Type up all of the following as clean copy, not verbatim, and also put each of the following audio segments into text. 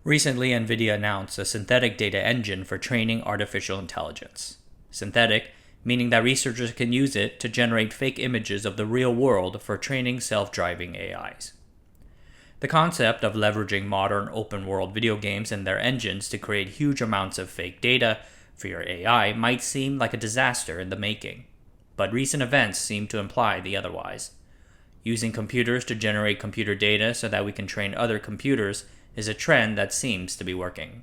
Recently, Nvidia announced a synthetic data engine for training artificial intelligence. Synthetic, meaning that researchers can use it to generate fake images of the real world for training self-driving AIs. The concept of leveraging modern open-world video games and their engines to create huge amounts of fake data for your AI might seem like a disaster in the making, but recent events seem to imply the otherwise. Using computers to generate computer data so that we can train other computers is a trend that seems to be working.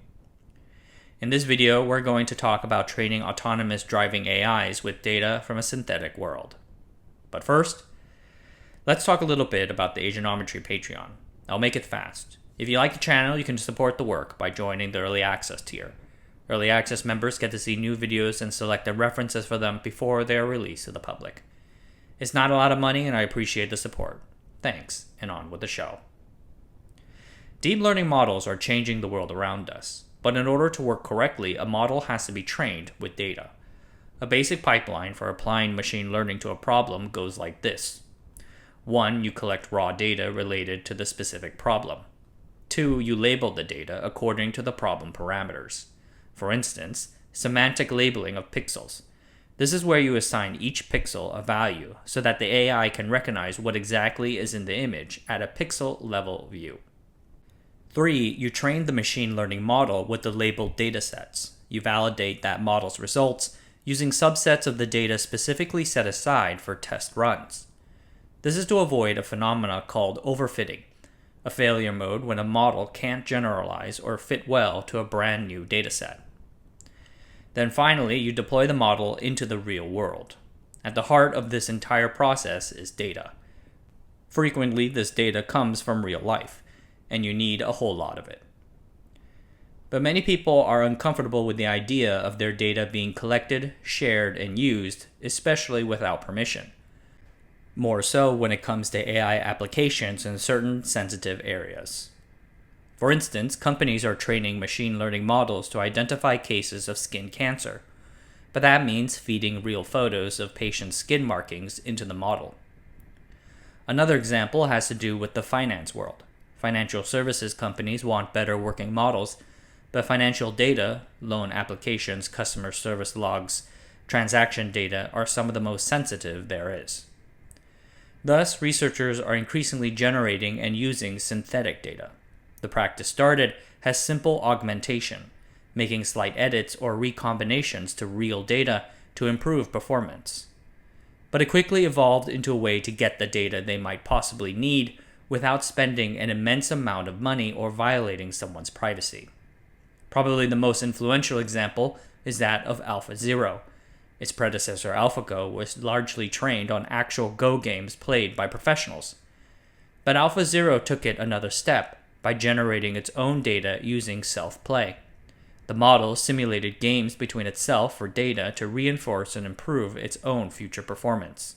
In this video, we're going to talk about training autonomous driving AIs with data from a synthetic world. But first, let's talk a little bit about the Asianometry Patreon. I'll make it fast. If you like the channel, you can support the work by joining the Early Access tier. Early Access members get to see new videos and selected references for them before they are released to the public. It's not a lot of money, and I appreciate the support. Thanks, and on with the show. Deep learning models are changing the world around us, but in order to work correctly, a model has to be trained with data. A basic pipeline for applying machine learning to a problem goes like this. 1. You collect raw data related to the specific problem. 2. You label the data according to the problem parameters. For instance, semantic labeling of pixels. This is where you assign each pixel a value so that the AI can recognize what exactly is in the image at a pixel level view. 3. You train the machine learning model with the labeled datasets. You validate that model's results using subsets of the data specifically set aside for test runs. This is to avoid a phenomena called overfitting, a failure mode when a model can't generalize or fit well to a brand new dataset. Then finally, you deploy the model into the real world. At the heart of this entire process is data. Frequently, this data comes from real life, and you need a whole lot of it. But many people are uncomfortable with the idea of their data being collected, shared, and used, especially without permission. More so when it comes to AI applications in certain sensitive areas. For instance, companies are training machine learning models to identify cases of skin cancer, but that means feeding real photos of patients' skin markings into the model. Another example has to do with the finance world. Financial services companies want better working models, but financial data, loan applications, customer service logs, transaction data are some of the most sensitive there is. Thus, researchers are increasingly generating and using synthetic data. The practice started as simple augmentation, making slight edits or recombinations to real data to improve performance. But it quickly evolved into a way to get the data they might possibly need without spending an immense amount of money or violating someone's privacy. Probably the most influential example is that of AlphaZero. Its predecessor AlphaGo was largely trained on actual Go games played by professionals. But AlphaZero took it another step by generating its own data using self-play. The model simulated games between itself for data to reinforce and improve its own future performance.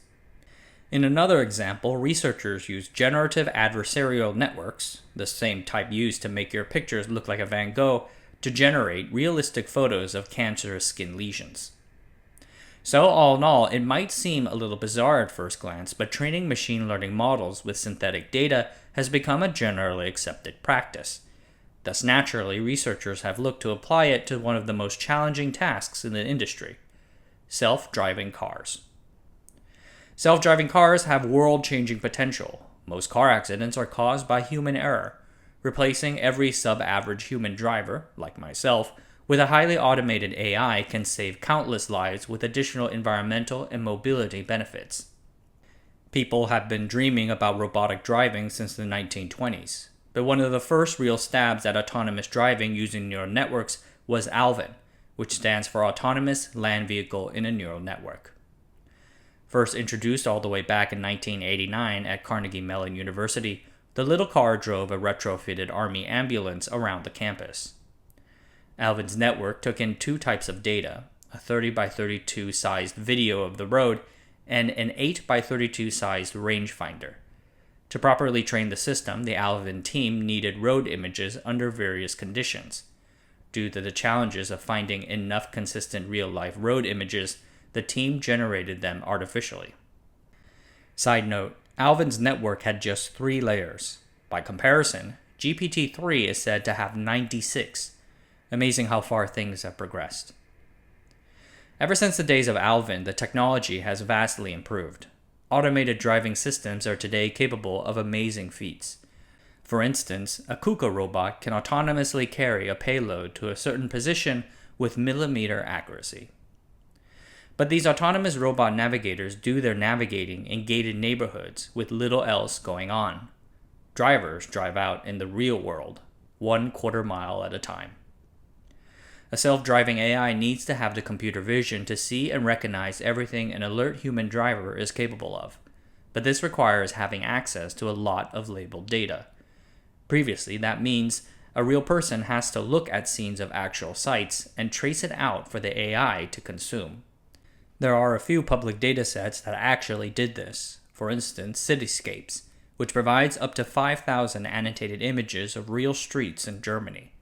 In another example, researchers used generative adversarial networks, the same type used to make your pictures look like a Van Gogh, to generate realistic photos of cancerous skin lesions. So all in all, it might seem a little bizarre at first glance, but training machine learning models with synthetic data has become a generally accepted practice. Thus naturally, researchers have looked to apply it to one of the most challenging tasks in the industry: self-driving cars. Self-driving cars have world-changing potential. Most car accidents are caused by human error. Replacing every sub-average human driver, like myself, with a highly automated AI can save countless lives with additional environmental and mobility benefits. People have been dreaming about robotic driving since the 1920s, but one of the first real stabs at autonomous driving using neural networks was ALVIN, which stands for Autonomous Land Vehicle in a Neural Network. First introduced all the way back in 1989 at Carnegie Mellon University, the little car drove a retrofitted Army ambulance around the campus. ALVIN's network took in two types of data, a 30 by 32 sized video of the road and an 8 by 32 sized rangefinder. To properly train the system, the ALVIN team needed road images under various conditions. Due to the challenges of finding enough consistent real-life road images, the team generated them artificially. Side note, ALVIN's network had just 3 layers. By comparison, GPT-3 is said to have 96. Amazing how far things have progressed. Ever since the days of Alvin, the technology has vastly improved. Automated driving systems are today capable of amazing feats. For instance, a KUKA robot can autonomously carry a payload to a certain position with millimeter accuracy. But these autonomous robot navigators do their navigating in gated neighborhoods with little else going on. Drivers drive out in the real world, 1/4 mile at a time. A self-driving AI needs to have the computer vision to see and recognize everything an alert human driver is capable of, but this requires having access to a lot of labeled data. Previously, that means a real person has to look at scenes of actual sites and trace it out for the AI to consume. There are a few public datasets that actually did this, for instance, Cityscapes, which provides up to 5,000 annotated images of real streets in Germany.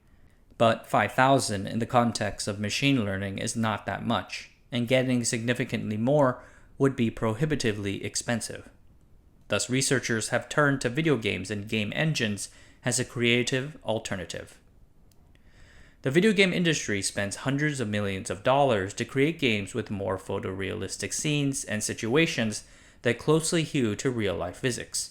But 5,000 in the context of machine learning is not that much, and getting significantly more would be prohibitively expensive. Thus, researchers have turned to video games and game engines as a creative alternative. The video game industry spends hundreds of millions of dollars to create games with more photorealistic scenes and situations that closely hew to real-life physics.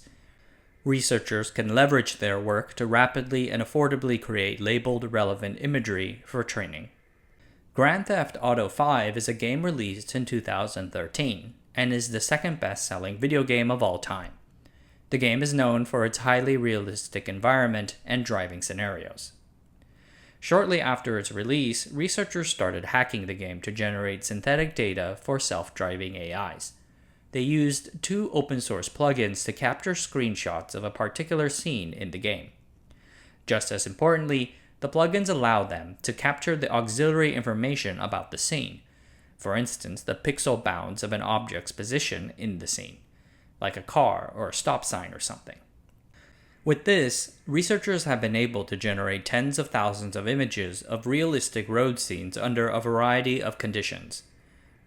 Researchers can leverage their work to rapidly and affordably create labeled relevant imagery for training. Grand Theft Auto V is a game released in 2013 and is the second best-selling video game of all time. The game is known for its highly realistic environment and driving scenarios. Shortly after its release, researchers started hacking the game to generate synthetic data for self-driving AIs. They used 2 open-source plugins to capture screenshots of a particular scene in the game. Just as importantly, the plugins allow them to capture the auxiliary information about the scene, for instance, the pixel bounds of an object's position in the scene, like a car or a stop sign or something. With this, researchers have been able to generate tens of thousands of images of realistic road scenes under a variety of conditions.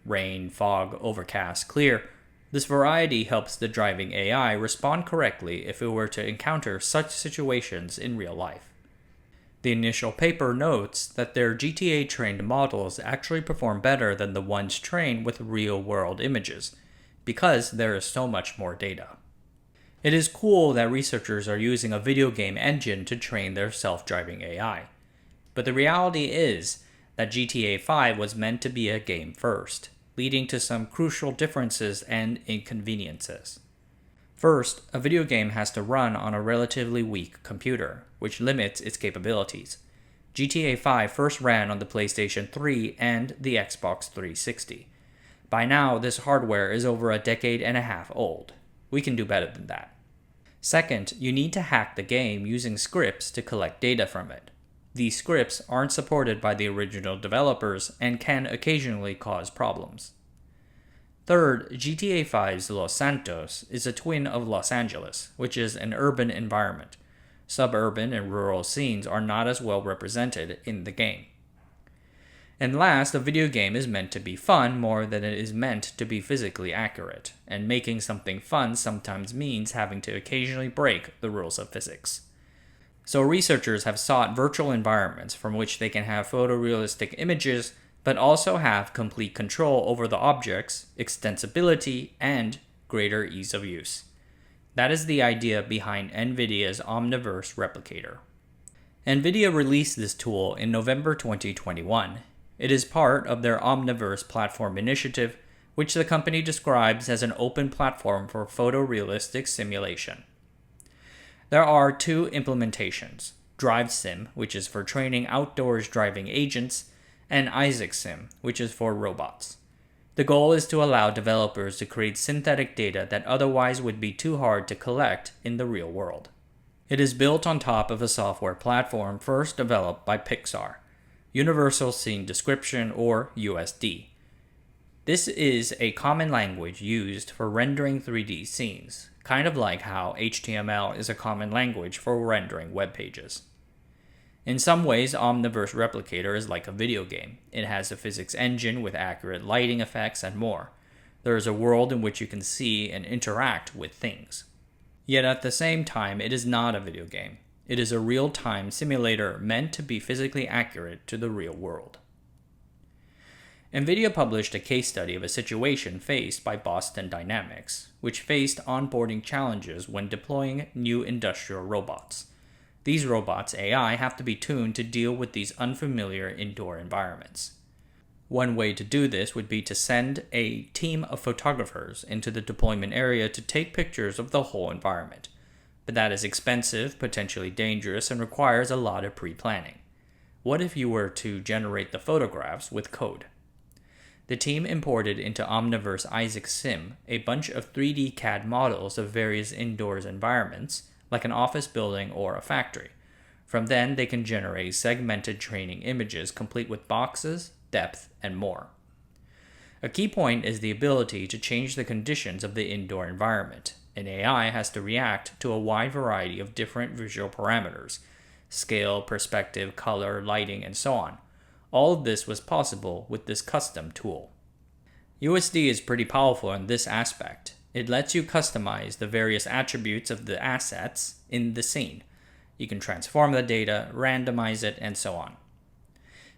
Rain, fog, overcast, clear. This variety helps the driving AI respond correctly if it were to encounter such situations in real life. The initial paper notes that their GTA-trained models actually perform better than the ones trained with real-world images, because there is so much more data. It is cool that researchers are using a video game engine to train their self-driving AI, but the reality is that GTA 5 was meant to be a game first, leading to some crucial differences and inconveniences. First, a video game has to run on a relatively weak computer, which limits its capabilities. GTA 5 first ran on the PlayStation 3 and the Xbox 360. By now, this hardware is over a decade and a half old. We can do better than that. Second, you need to hack the game using scripts to collect data from it. These scripts aren't supported by the original developers and can occasionally cause problems. Third, GTA 5's Los Santos is a twin of Los Angeles, which is an urban environment. Suburban and rural scenes are not as well represented in the game. And last, a video game is meant to be fun more than it is meant to be physically accurate, and making something fun sometimes means having to occasionally break the rules of physics. So researchers have sought virtual environments from which they can have photorealistic images, but also have complete control over the objects, extensibility, and greater ease of use. That is the idea behind Nvidia's Omniverse Replicator. Nvidia released this tool in November 2021. It is part of their Omniverse platform initiative, which the company describes as an open platform for photorealistic simulation. There are 2 implementations, DriveSim, which is for training outdoors driving agents, and IsaacSim, which is for robots. The goal is to allow developers to create synthetic data that otherwise would be too hard to collect in the real world. It is built on top of a software platform first developed by Pixar, Universal Scene Description, or USD. This is a common language used for rendering 3D scenes, kind of like how HTML is a common language for rendering web pages. In some ways, Omniverse Replicator is like a video game. It has a physics engine with accurate lighting effects and more. There is a world in which you can see and interact with things. Yet at the same time, it is not a video game. It is a real-time simulator meant to be physically accurate to the real world. Nvidia published a case study of a situation faced by Boston Dynamics, which faced onboarding challenges when deploying new industrial robots. These robots' AI have to be tuned to deal with these unfamiliar indoor environments. One way to do this would be to send a team of photographers into the deployment area to take pictures of the whole environment. But that is expensive, potentially dangerous, and requires a lot of pre-planning. What if you were to generate the photographs with code? The team imported into Omniverse Isaac Sim a bunch of 3D CAD models of various indoors environments, like an office building or a factory. From then, they can generate segmented training images complete with boxes, depth, and more. A key point is the ability to change the conditions of the indoor environment. An AI has to react to a wide variety of different visual parameters: scale, perspective, color, lighting, and so on. All of this was possible with this custom tool. USD is pretty powerful in this aspect. It lets you customize the various attributes of the assets in the scene. You can transform the data, randomize it, and so on.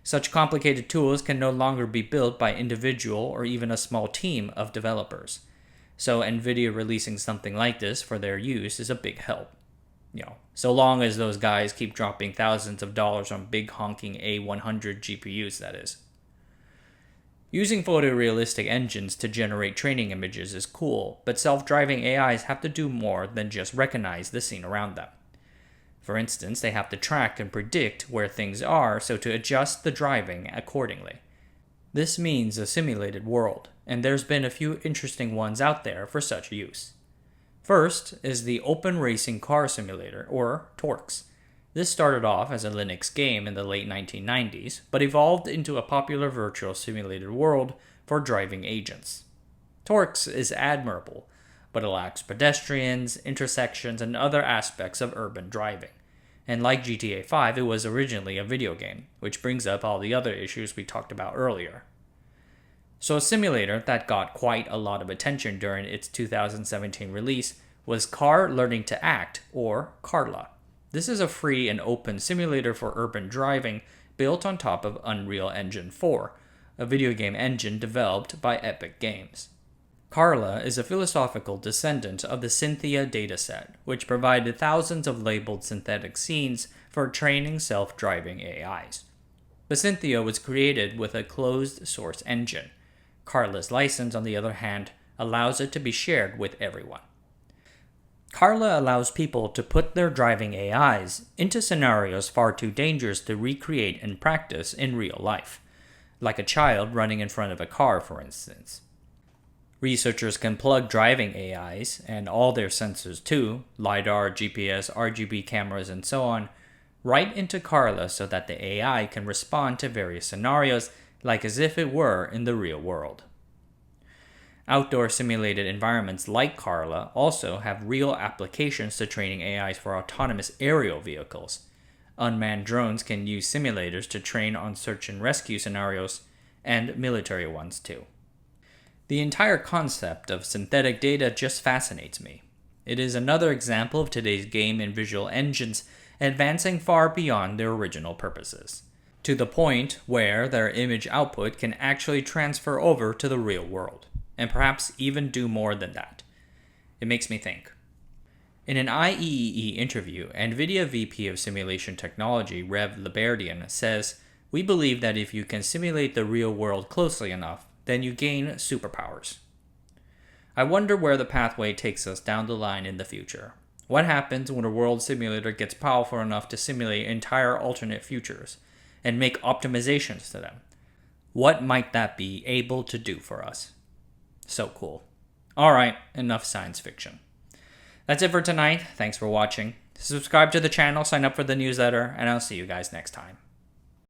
Such complicated tools can no longer be built by individual or even a small team of developers. So Nvidia releasing something like this for their use is a big help. So long as those guys keep dropping thousands of dollars on big honking A100 GPUs, that is. Using photorealistic engines to generate training images is cool, but self-driving AIs have to do more than just recognize the scene around them. For instance, they have to track and predict where things are so to adjust the driving accordingly. This means a simulated world, and there's been a few interesting ones out there for such use. First is the Open Racing Car Simulator, or TORX. This started off as a Linux game in the late 1990s, but evolved into a popular virtual simulated world for driving agents. TORX is admirable, but it lacks pedestrians, intersections, and other aspects of urban driving. And like GTA 5, it was originally a video game, which brings up all the other issues we talked about earlier. So a simulator that got quite a lot of attention during its 2017 release was Car Learning to Act, or Carla. This is a free and open simulator for urban driving built on top of Unreal Engine 4, a video game engine developed by Epic Games. Carla is a philosophical descendant of the Cynthia dataset, which provided thousands of labeled synthetic scenes for training self-driving AIs. But Cynthia was created with a closed-source engine. Carla's license, on the other hand, allows it to be shared with everyone. Carla allows people to put their driving AIs into scenarios far too dangerous to recreate and practice in real life, like a child running in front of a car, for instance. Researchers can plug driving AIs, and all their sensors too, LiDAR, GPS, RGB cameras, and so on, right into Carla so that the AI can respond to various scenarios like as if it were in the real world. Outdoor simulated environments like Carla also have real applications to training AIs for autonomous aerial vehicles. Unmanned drones can use simulators to train on search and rescue scenarios, and military ones too. The entire concept of synthetic data just fascinates me. It is another example of today's game and visual engines advancing far beyond their original purposes, to the point where their image output can actually transfer over to the real world, and perhaps even do more than that. It makes me think. In an IEEE interview, Nvidia VP of Simulation Technology, Rev Liberdian, says, "We believe that if you can simulate the real world closely enough, then you gain superpowers." I wonder where the pathway takes us down the line in the future. What happens when a world simulator gets powerful enough to simulate entire alternate futures and make optimizations to them? What might that be able to do for us? So cool. Alright, enough science fiction. That's it for tonight. Thanks for watching. Subscribe to the channel, sign up for the newsletter, and I'll see you guys next time.